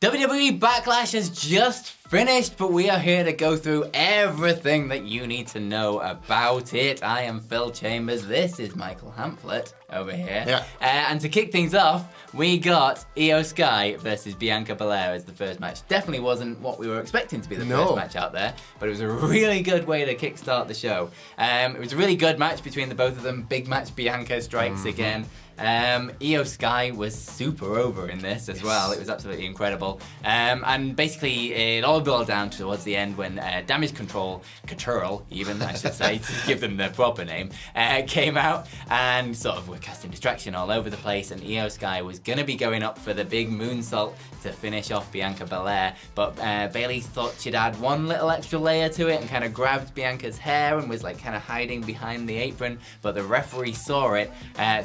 WWE Backlash has just finished, but we are here to go through everything that you need to know about it. I am Phil Chambers, this is Michael Hamflett over here. Yeah. And to kick things off, we got Iyo Sky versus Bianca Belair as the first match. Definitely wasn't what we were expecting to be the first match out there, but it was a really good way to kickstart the show. It was a really good match between the both of them. Big match, Bianca strikes again. Iyo Sky was super over in this as well. It was absolutely incredible. And basically, it all boiled down towards the end when Damage Control, even I should say, to give them their proper name, came out and sort of were casting distraction all over the place. And Iyo Sky was going to be going up for the big moonsault to finish off Bianca Belair. But Bayley thought she'd add one little extra layer to it and kind of grabbed Bianca's hair and was like kind of hiding behind the apron. But the referee saw it,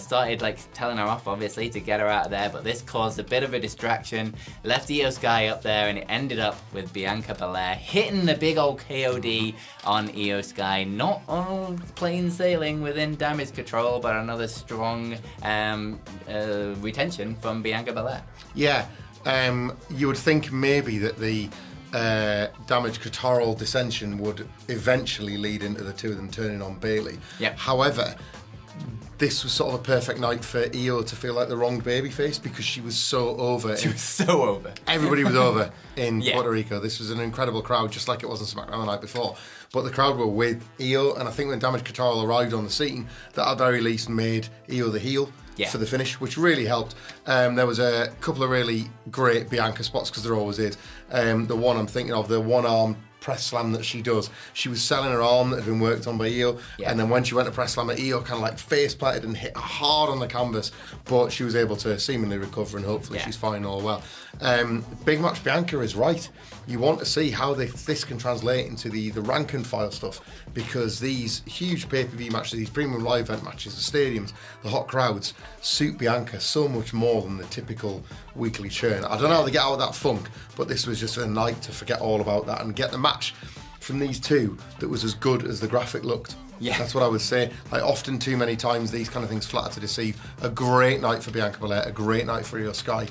started like telling her off obviously to get her out of there, but this caused a bit of a distraction, left Iyo Sky up there, and it ended up with Bianca Belair hitting the big old KOD on Iyo Sky. Not all plain sailing within Damage Control, but another strong retention from Bianca Belair. Yeah, you would think maybe that the Damage Control dissension would eventually lead into the two of them turning on Bayley. Yep. However, this was sort of a perfect night for Iyo to feel like the wrong babyface because she was so over. She was so over. Everybody was over in Puerto Rico. This was an incredible crowd, just like it was in SmackDown the night before. But the crowd were with Iyo, and I think when Damage Control arrived on the scene, that at the very least made Iyo the heel for the finish, which really helped. There was a couple of really great Bianca spots, because there always is. The one I'm thinking of, the one-arm press slam that she does. She was selling her arm that had been worked on by Iyo, and then when she went to press slam, Iyo kind of like face planted and hit hard on the canvas, but she was able to seemingly recover, and hopefully she's fine all well. Big match Bianca is right. You want to see how this can translate into the rank and file stuff, because these huge pay-per-view matches, these premium live event matches, the stadiums, the hot crowds, suit Bianca so much more than the typical weekly churn. I don't know how they get out of that funk, but this was just a night to forget all about that and get the match from these two that was as good as the graphic looked. Yeah, that's what I would say. Like, often too many times these kind of things flatter to deceive. A great night for Bianca Belair, a great night for Iyo Sky.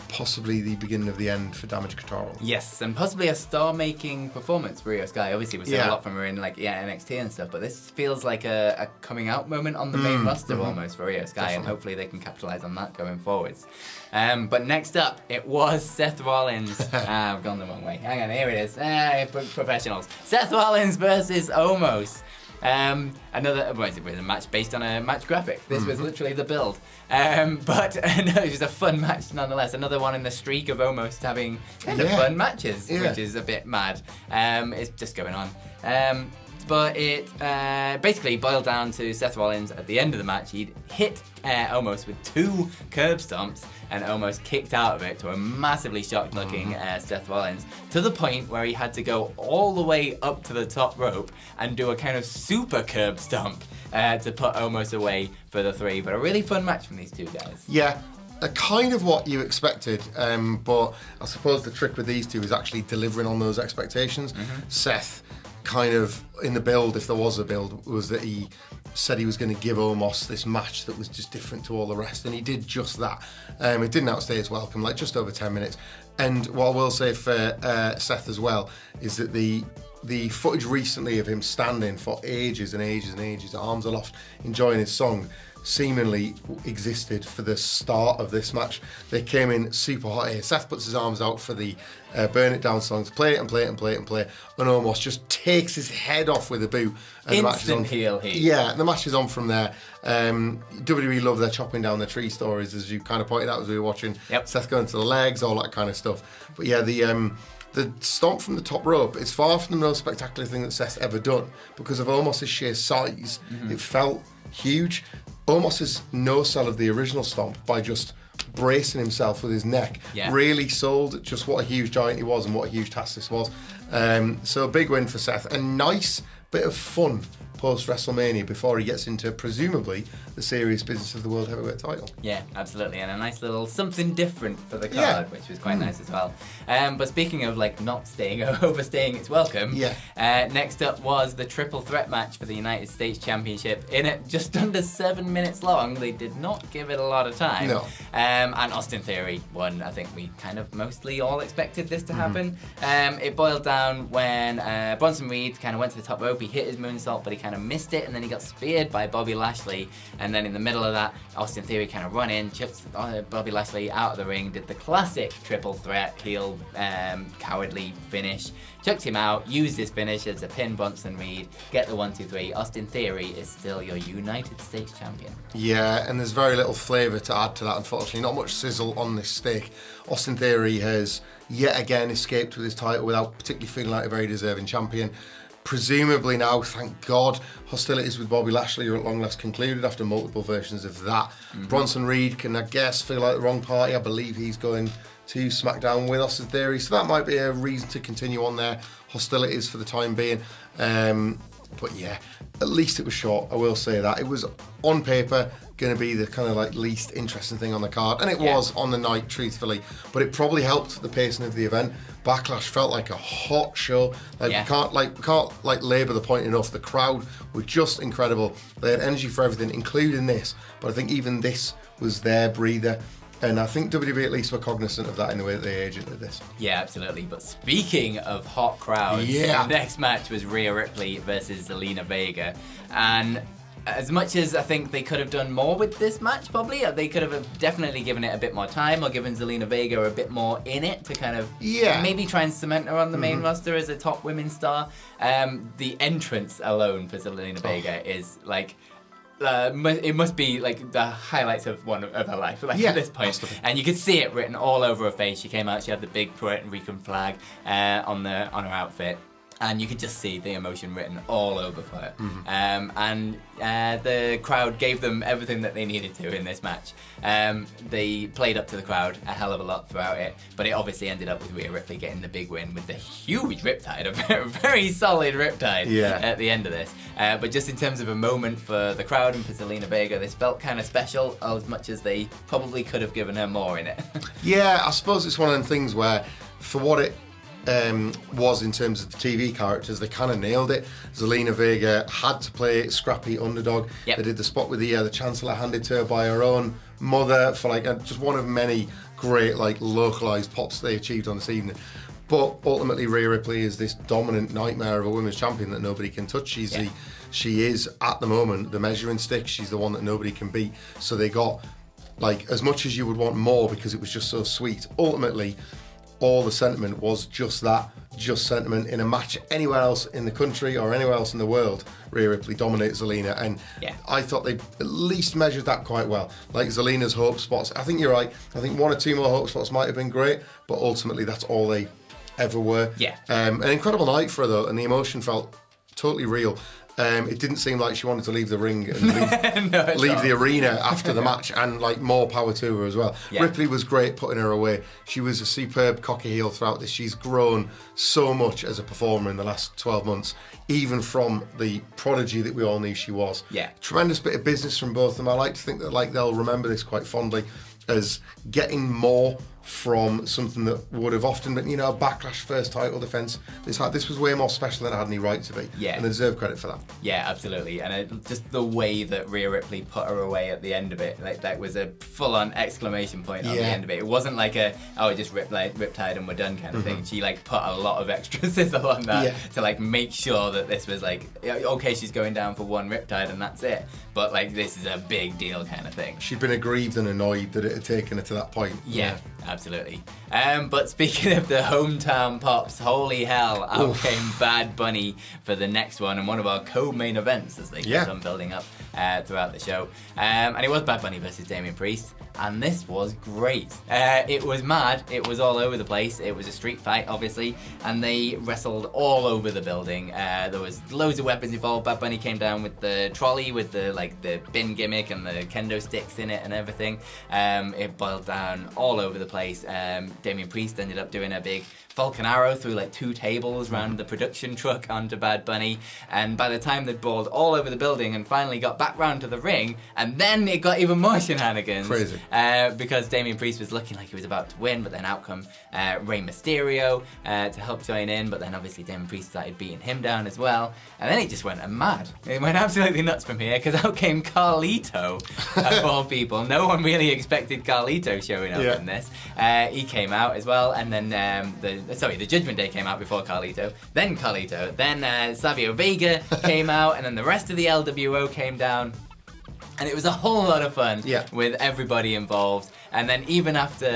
Possibly the beginning of the end for Damage Control. Yes, and possibly a star-making performance for Iyo Sky. Obviously, we've seen a lot from her in NXT and stuff, but this feels like a coming-out moment on the main roster almost for Iyo Sky, definitely. And hopefully they can capitalise on that going forwards. But next up, it was Seth Rollins. I've gone the wrong way. Hang on, here it is. Professionals. Seth Rollins versus Omos. It was a match based on a match graphic. This was literally the build. But no, it was a fun match nonetheless. Another one in the streak of almost having kind of fun matches, which is a bit mad. It's just going on. But it basically boiled down to Seth Rollins at the end of the match. He'd hit Omos with 2 curb stomps and almost kicked out of it to a massively shocked-looking Seth Rollins, to the point where he had to go all the way up to the top rope and do a kind of super curb stomp to put Omos away for the 3. But a really fun match from these two guys. Yeah. Kind of what you expected, but I suppose the trick with these two is actually delivering on those expectations. Seth, kind of in the build, if there was a build, was that he said he was going to give Omos this match that was just different to all the rest, and he did just that. It didn't outstay his welcome, like just over 10 minutes. And what I will say for Seth as well is that the footage recently of him standing for ages and ages and ages, arms aloft, enjoying his song, seemingly existed for the start of this match. They came in super hot here. Seth puts his arms out for the Burn It Down song to play it and play it and play it and play it, and almost just takes his head off with a boot. And instant heel heat. Yeah, the match is on from there. WWE love their chopping down the tree stories, as you kind of pointed out as we were watching. Seth going to the legs, all that kind of stuff. But yeah, the stomp from the top rope is far from the most spectacular thing that Seth's ever done, because of Omos' sheer size. It felt huge. Omos' no-sell of the original stomp by just bracing himself with his neck really sold just what a huge giant he was and what a huge task this was. So a big win for Seth. A nice bit of fun post-WrestleMania before he gets into, presumably, the serious business of the World Heavyweight title. Yeah, absolutely, and a nice little something different for the card, which was quite nice as well. But speaking of like not staying overstaying its welcome, next up was the triple threat match for the United States Championship. In it, just under 7 minutes long. They did not give it a lot of time. No. And Austin Theory won. I think we kind of mostly all expected this to happen. It boiled down when Bronson Reed kind of went to the top rope. He hit his moonsault, but he kind of missed it, and then he got speared by Bobby Lashley. And then in the middle of that, Austin Theory kind of run in, chucked Bobby Lashley out of the ring, did the classic triple threat heel cowardly finish, chucked him out, used his finish as a pin Bronson Reed, get the 1, 2, 3. Austin Theory is still your United States champion. Yeah, and there's very little flavour to add to that, unfortunately. Not much sizzle on this steak. Austin Theory has yet again escaped with his title without particularly feeling like a very deserving champion. Presumably now, thank God, hostilities with Bobby Lashley are at long last concluded after multiple versions of that. Bronson Reed can, I guess, feel like the wrong party. I believe he's going to SmackDown with Austin Theory, so that might be a reason to continue on their hostilities for the time being. But yeah, at least it was short, I will say that. It was, on paper, going to be the kind of like least interesting thing on the card, and it was on the night, truthfully, but it probably helped the pacing of the event. Backlash felt like a hot show. We can't labour the point enough. The crowd were just incredible. They had energy for everything, including this, but I think even this was their breather. And I think WWE at least were cognizant of that in the way that they agented this. Yeah, absolutely. But speaking of hot crowds, the next match was Rhea Ripley versus Zelina Vega. And as much as I think they could have done more with this match, probably, they could have definitely given it a bit more time or given Zelina Vega a bit more in it to kind of maybe try and cement her on the main roster as a top women's star. The entrance alone for Zelina Vega is like... it must be like the highlights of her life, at this point. And you could see it written all over her face. She came out, she had the big Puerto Rican flag on her outfit, and you could just see the emotion written all over for her. And the crowd gave them everything that they needed to in this match. They played up to the crowd a hell of a lot throughout it, but it obviously ended up with Rhea Ripley getting the big win with the huge riptide, a very solid riptide at the end of this. But just in terms of a moment for the crowd and for Zelina Vega, this felt kind of special, as much as they probably could have given her more in it. Yeah, I suppose it's one of them things where, for what it was in terms of the TV characters, they kind of nailed it. Zelina Vega had to play scrappy underdog. They did the spot with the Chancellor handed to her by her own mother for like just one of many great like localized pops they achieved on this evening. But ultimately, Rhea Ripley is this dominant nightmare of a women's champion that nobody can touch. She is at the moment the measuring stick. She's the one that nobody can beat. So they got like as much as you would want more because it was just so sweet. Ultimately, all the sentiment was just that, just sentiment. In a match anywhere else in the country or anywhere else in the world, Rhea Ripley dominates Zelina, and I thought they at least measured that quite well. Like Zelina's hope spots, I think you're right, I think 1 or 2 more hope spots might have been great, but ultimately that's all they ever were. An incredible night for her though, and the emotion felt totally real. It didn't seem like she wanted to leave the ring and leave the arena after the match, and like more power to her as well. Ripley was great putting her away. She was a superb cocky heel throughout this. She's grown so much as a performer in the last 12 months, even from the prodigy that we all knew she was. Tremendous bit of business from both of them. I like to think that like they'll remember this quite fondly as getting more from something that would have often been, a Backlash first title defence. This was way more special than it had any right to be. And they deserve credit for that. Yeah, absolutely. And just the way that Rhea Ripley put her away at the end of it, like that was a full-on exclamation point on the end of it. It wasn't like just riptide and we're done kind of thing. She like put a lot of extra sizzle on that to like make sure that this was like, okay, she's going down for one riptide and that's it. But like this is a big deal kind of thing. She'd been aggrieved and annoyed that it had taken her to that point. Absolutely. But speaking of the hometown pops, holy hell, out came Bad Bunny for the next one and one of our co-main events as they kept on building up throughout the show. And it was Bad Bunny versus Damien Priest, and this was great. It was mad, it was all over the place, it was a street fight obviously, and they wrestled all over the building. There was loads of weapons involved. Bad Bunny came down with the trolley with the bin gimmick and the kendo sticks in it and everything. It boiled down all over the place. place. Damien Priest ended up doing a big Falcon Arrow through like 2 tables around the production truck onto Bad Bunny, and by the time they'd balled all over the building and finally got back round to the ring, and then it got even more shenanigans. Crazy. Because Damien Priest was looking like he was about to win, but then out come Rey Mysterio to help join in, but then obviously Damien Priest started beating him down as well, and then it just went mad. It went absolutely nuts from here, because out came Carlito, of all people. No one really expected Carlito showing up in this. He came out as well, and then the Judgment Day came out before Carlito, then Savio Vega came out, and then the rest of the LWO came down. And it was a whole lot of fun with everybody involved. And then even after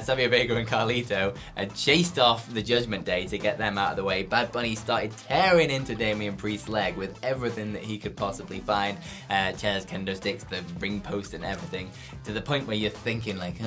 Savio Vega and Carlito had chased off the Judgment Day to get them out of the way, Bad Bunny started tearing into Damien Priest's leg with everything that he could possibly find. Chairs, kendo sticks, the ring post and everything. To the point where you're thinking like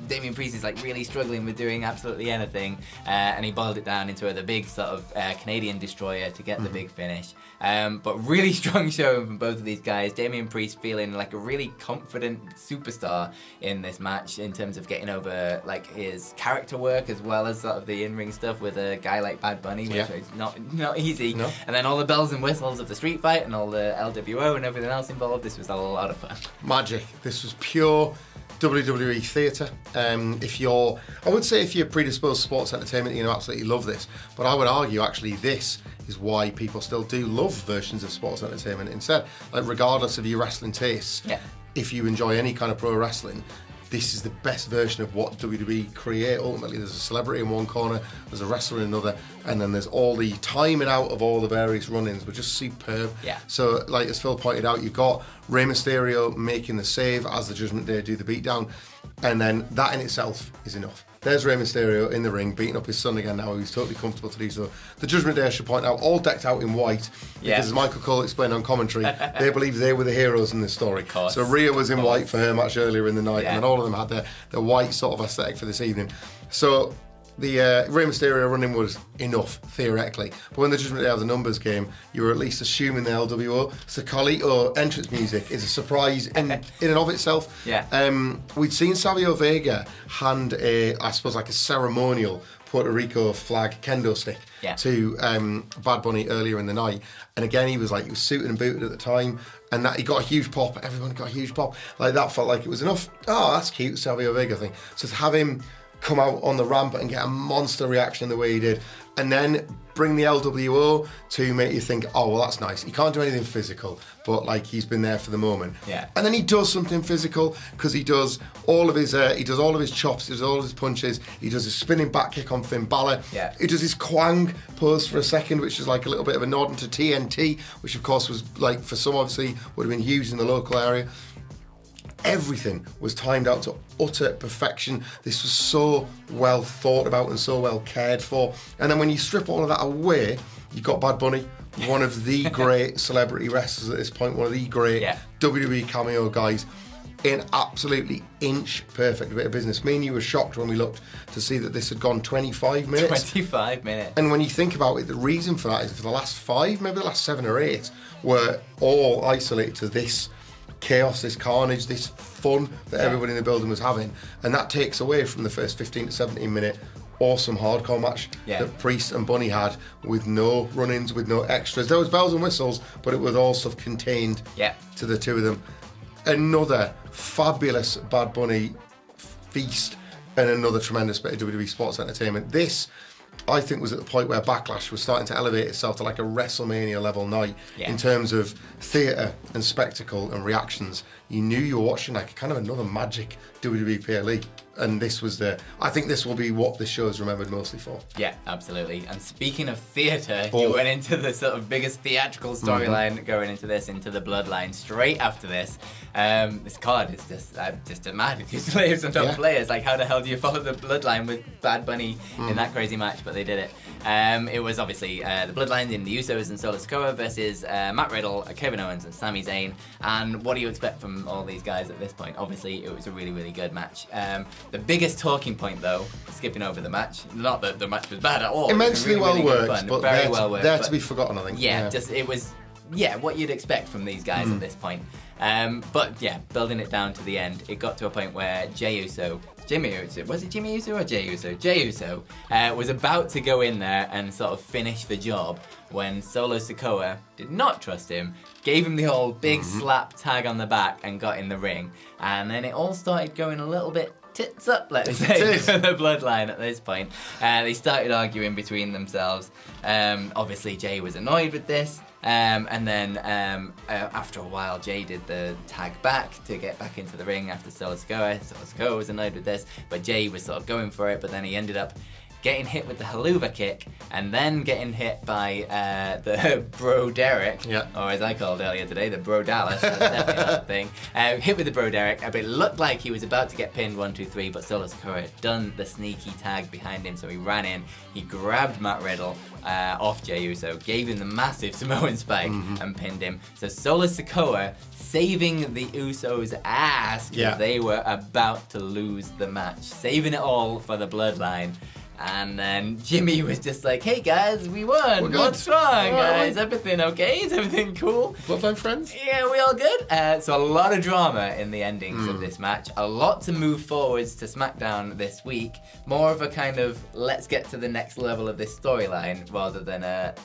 Damien Priest is like really struggling with doing absolutely anything. And he boiled it down into the big sort of Canadian destroyer to get the big finish. But really strong showing from both of these guys. Damien Priest feeling like a really confident superstar in this match in terms of getting over like his character work as well as sort of the in-ring stuff with a guy like Bad Bunny, which is not easy. No. And then all the bells and whistles of the street fight and all the LWO and everything else involved. This was a lot of fun. Magic. This was pure WWE theatre. If you're predisposed to sports entertainment, you absolutely love this. But I would argue actually this is why people still do love versions of sports entertainment instead. Like regardless of your wrestling tastes, if you enjoy any kind of pro wrestling, this is the best version of what WWE create. Ultimately, there's a celebrity in one corner, there's a wrestler in another, and then there's all the timing out of all the various run-ins were just superb. So, like as Phil pointed out, you've got Rey Mysterio making the save as the Judgment Day do the beatdown, and then that in itself is enough. There's Rey Mysterio in the ring, beating up his son again now. He's totally comfortable to do so. The Judgment Day, I should point out, all decked out in white. Because as Michael Cole explained on commentary, they believe they were the heroes in this story. So Rhea was in white for her match earlier in the night, and then all of them had their white sort of aesthetic for this evening. So the Rey Mysterio running was enough, theoretically. But when the Judgment Day of the numbers came, you were at least assuming the LWO. So Carlito entrance music is a surprise in and of itself. We'd seen Savio Vega hand I suppose like a ceremonial Puerto Rico flag kendo stick to Bad Bunny earlier in the night. And again, he was suited and booted at the time. And that he got a huge pop. Everyone got a huge pop. Like that felt like it was enough. Oh, that's cute, Savio Vega thing. So to have him come out on the ramp and get a monster reaction the way he did, and then bring the LWO to make you think, oh well, that's nice. He can't do anything physical, but like he's been there for the moment. And then he does something physical because he does all of his chops, he does all of his punches, he does his spinning back kick on Finn Balor. He does his Kwang pose for a second, which is like a little bit of a nod to TNT, which of course was like for some obviously would have been huge in the local area. Everything was timed out to utter perfection. This was so well thought about and so well cared for. And then when you strip all of that away, you've got Bad Bunny, one of the great celebrity wrestlers at this point, one of the great WWE cameo guys, in absolutely inch perfect bit of business. Me and you were shocked when we looked to see that this had gone 25 minutes. 25 minutes. And when you think about it, the reason for that is for the last 5, maybe the last 7 or 8, were all isolated to this chaos, this carnage, this fun that everybody in the building was having, and that takes away from the first 15 to 17 minute awesome hardcore match that Priest and Bunny had, with no run-ins, with no extras. There was bells and whistles, but it was all stuff contained to the two of them. Another fabulous Bad Bunny feast and another tremendous bit of WWE sports entertainment. This, I think, was at the point where Backlash was starting to elevate itself to like a WrestleMania level night in terms of theatre and spectacle and reactions. You knew you were watching like kind of another magic WWE PLE. And this was I think this will be what this show is remembered mostly for. Yeah, absolutely. And speaking of theatre, you went into the sort of biggest theatrical storyline going into the Bloodline straight after this. This card is just a mad. It's layers on top of layers. Like, how the hell do you follow the Bloodline with Bad Bunny in that crazy match? But they did it. It was obviously the Bloodline in the Usos and Solo Sikoa versus Matt Riddle, Kevin Owens and Sami Zayn. And what do you expect from all these guys at this point? Obviously, it was a really, really good match. The biggest talking point, though, skipping over the match, not that the match was bad at all. Immensely really, well worked, fun, but very well worked. There to be forgotten, I think. Yeah, just it was what you'd expect from these guys at this point. But yeah, building it down to the end, it got to a point where Jimmy Uso, was it Jimmy Uso or Jey Uso? Jey Uso was about to go in there and sort of finish the job when Solo Sikoa did not trust him, gave him the old big slap tag on the back and got in the ring. And then it all started going a little bit tits up, let's say, for the Bloodline at this point. They started arguing between themselves. Obviously, Jay was annoyed with this. And then after a while, Jay did the tag back to get back into the ring after Solo Sikoa. Solo Sikoa was annoyed with this, but Jay was sort of going for it, but then he ended up getting hit with the haluva kick and then getting hit by the Bro Derek, or as I called earlier today, the Bro Dallas. That's definitely not a thing. Hit with the Bro Derek, but it looked like he was about to get pinned 1, 2, 3, but Solo Sikoa had done the sneaky tag behind him, so he ran in, he grabbed Matt Riddle off Jey Uso, gave him the massive Samoan spike and pinned him. So Solo Sikoa saving the Usos' ass because they were about to lose the match, saving it all for the Bloodline. And then Jimmy was just like, hey guys, we won. What's wrong, guys? Everything okay? Is everything cool? Bloodline friends? Yeah, we all good? So a lot of drama in the endings of this match. A lot to move forwards to SmackDown this week. More of a kind of, let's get to the next level of this storyline rather than a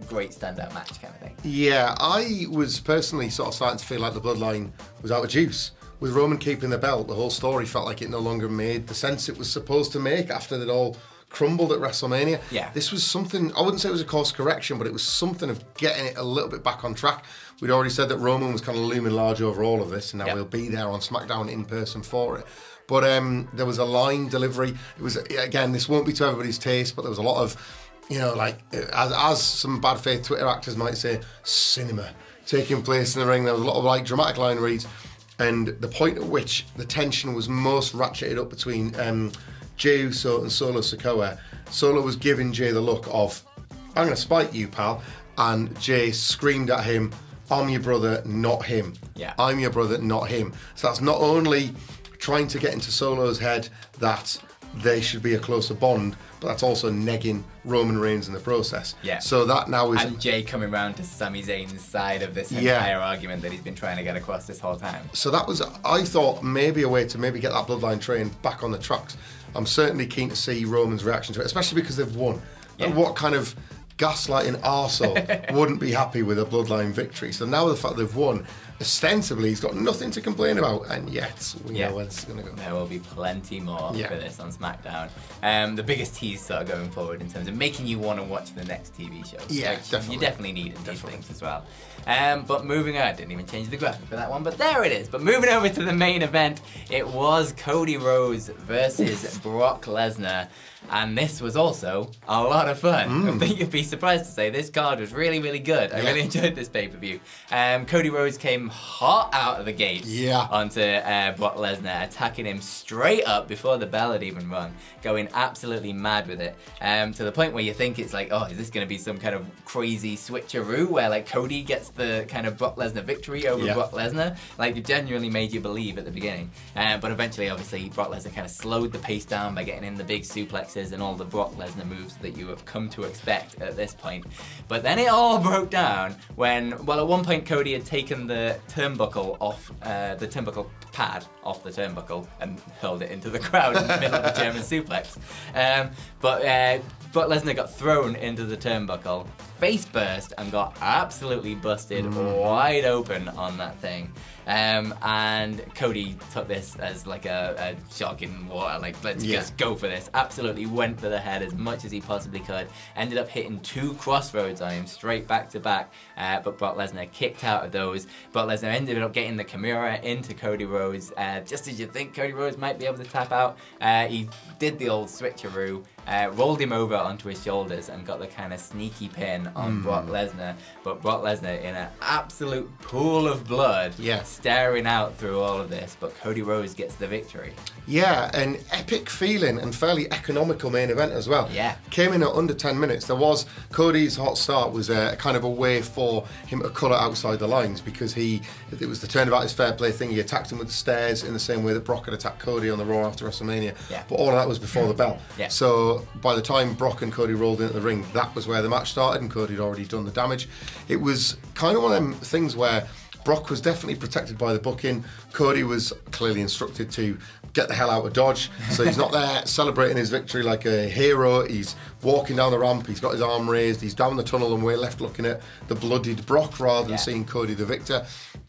great standout match kind of thing. Yeah, I was personally sort of starting to feel like the Bloodline was out of juice. With Roman keeping the belt, the whole story felt like it no longer made the sense it was supposed to make after they'd all crumbled at WrestleMania. Yeah. This was something, I wouldn't say it was a course correction, but it was something of getting it a little bit back on track. We'd already said that Roman was kind of looming large over all of this, and now he'll be there on SmackDown in person for it. But there was a line delivery. It was, again, this won't be to everybody's taste, but there was a lot of, as some bad faith Twitter actors might say, cinema taking place in the ring. There was a lot of dramatic line reads. And the point at which the tension was most ratcheted up between Jey Uso and Solo Sikoa, Solo was giving Jey the look of, I'm going to spite you, pal. And Jey screamed at him, I'm your brother, not him. Yeah. I'm your brother, not him. So that's not only trying to get into Solo's head that they should be a closer bond, but that's also negging Roman Reigns in the process. Yeah. So that now is... And Jey coming round to Sami Zayn's side of this entire argument that he's been trying to get across this whole time. So that was, I thought, maybe a way to maybe get that Bloodline train back on the tracks. I'm certainly keen to see Roman's reaction to it, especially because they've won. Yeah. And what kind of gaslighting arsehole wouldn't be happy with a Bloodline victory? So now the fact they've won, ostensibly he's got nothing to complain about, and yet we know where this is going to go. There will be plenty more for this on SmackDown. The biggest tease sort of going forward in terms of making you want to watch the next TV show. Yeah, definitely. You definitely need these things as well. But moving on, I didn't even change the graphic for that one, but there it is. But moving over to the main event, it was Cody Rhodes versus Brock Lesnar. And this was also a lot of fun. I think you'd be surprised to say this card was really, really good. I really enjoyed this pay-per-view. Cody Rhodes came hot out of the gates onto Brock Lesnar, attacking him straight up before the bell had even rung, going absolutely mad with it. To the point where you think it's like, oh, is this going to be some kind of crazy switcheroo where Cody gets the kind of Brock Lesnar victory over Brock Lesnar? It genuinely made you believe at the beginning. But eventually, obviously, Brock Lesnar kind of slowed the pace down by getting in the big suplexes and all the Brock Lesnar moves that you have come to expect at this point. But then it all broke down when, at one point Cody had taken the turnbuckle off, the turnbuckle pad off the turnbuckle and hurled it into the crowd in the middle of the German suplex. But Brock Lesnar got thrown into the turnbuckle, face burst, and got absolutely busted wide open on that thing. And Cody took this as a jog in water, let's just go for this. Absolutely went for the head as much as he possibly could. Ended up hitting 2 crossroads on him straight back to back, but Brock Lesnar kicked out of those. Brock Lesnar ended up getting the Kimura into Cody Rhodes, just as you think Cody Rhodes might be able to tap out. He did the old switcheroo, rolled him over onto his shoulders and got the kind of sneaky pin on Brock Lesnar. But Brock Lesnar in an absolute pool of blood, staring out through all of this, but Cody Rhodes gets the victory. Yeah, an epic feeling and fairly economical main event as well. Yeah. Came in at under 10 minutes. There was, Cody's hot start was kind of a way for him to colour outside the lines because it was the turnabout his fair play thing. He attacked him with the stairs in the same way that Brock had attacked Cody on the Raw after WrestleMania. Yeah. But all of that was before the bell. Yeah. So but by the time Brock and Cody rolled into the ring, that was where the match started, and Cody had already done the damage. It was kind of one of them things where Brock was definitely protected by the booking. Cody was clearly instructed to get the hell out of Dodge. So he's not there celebrating his victory like a hero. He's walking down the ramp. He's got his arm raised. He's down the tunnel and we're left looking at the bloodied Brock rather than seeing Cody the victor.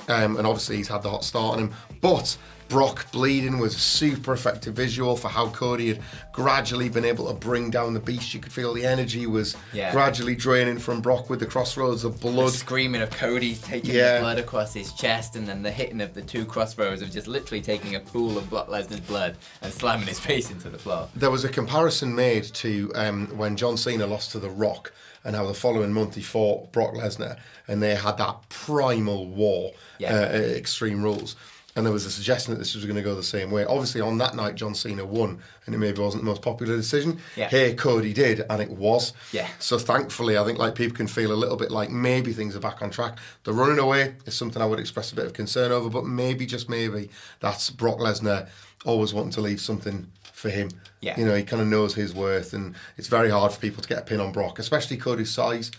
And obviously he's had the hot start on him. But Brock bleeding was a super effective visual for how Cody had gradually been able to bring down the beast. You could feel the energy was gradually draining from Brock with the crossroads of blood. The screaming of Cody taking the blood across his chest, and then the hitting of the two crossroads of just literally taking a pool of Brock Lesnar's blood and slamming his face into the floor. There was a comparison made to when John Cena lost to The Rock, and how the following month he fought Brock Lesnar, and they had that primal war at Extreme Rules. And there was a suggestion that this was going to go the same way. Obviously, on that night, John Cena won, and it maybe wasn't the most popular decision. Here, Cody did, and it was. So thankfully, I think like people can feel a little bit like maybe things are back on track. The running away is something I would express a bit of concern over, but maybe, just maybe, that's Brock Lesnar always wanting to leave something for him. You know, he kind of knows his worth, and it's very hard for people to get a pin on Brock, especially Cody's size.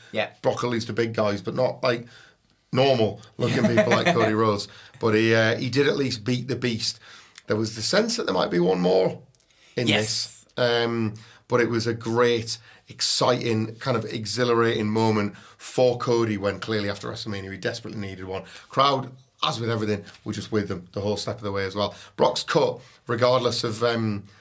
Brock will lose to big guys, but not like normal looking people like Cody Rhodes. But he did at least beat the beast. There was the sense that there might be one more in this. But it was a great, exciting, kind of exhilarating moment for Cody when clearly after WrestleMania he desperately needed one. Crowd, as with everything, were just with them the whole step of the way as well. Brock's cut, regardless of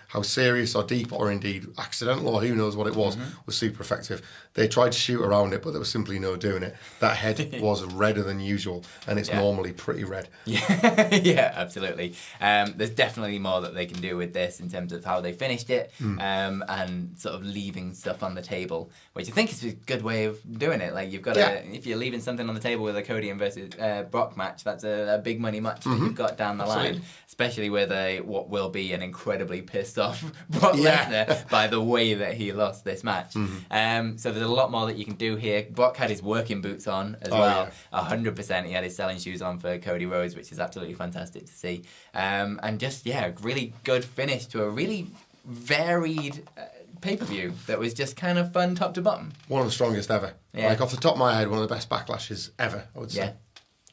how serious or deep or indeed accidental or who knows what it was super effective. They tried to shoot around it, but there was simply no doing it. That head was redder than usual, and it's normally pretty red. Yeah, absolutely. There's definitely more that they can do with this in terms of how they finished it, and sort of leaving stuff on the table, which I think is a good way of doing it. Like, you've got to, if you're leaving something on the table with a Cody versus Brock match, that's a big money match that you've got down the line, especially with what will be an incredibly pissed off Brock Lesnar by the way that he lost this match. So there's a lot more that you can do here. Brock had his working boots on as well. 100%. He had his selling shoes on for Cody Rhodes, which is absolutely fantastic to see. And just, a really good finish to a really varied pay-per-view that was just kind of fun top to bottom. One of the strongest ever. Like, off the top of my head, one of the best backlashes ever, I would say.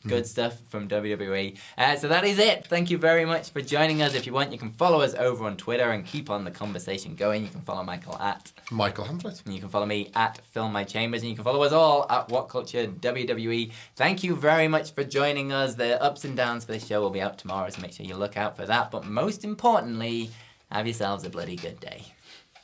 Good stuff from WWE. So that is it. Thank you very much for joining us. If you want, you can follow us over on Twitter and keep on the conversation going. You can follow Michael at Michael Hamlet. And you can follow me at Film My Chambers. And you can follow us all at WhatCulture WWE. Thank you very much for joining us. The ups and downs for this show will be out tomorrow, so make sure you look out for that. But most importantly, have yourselves a bloody good day.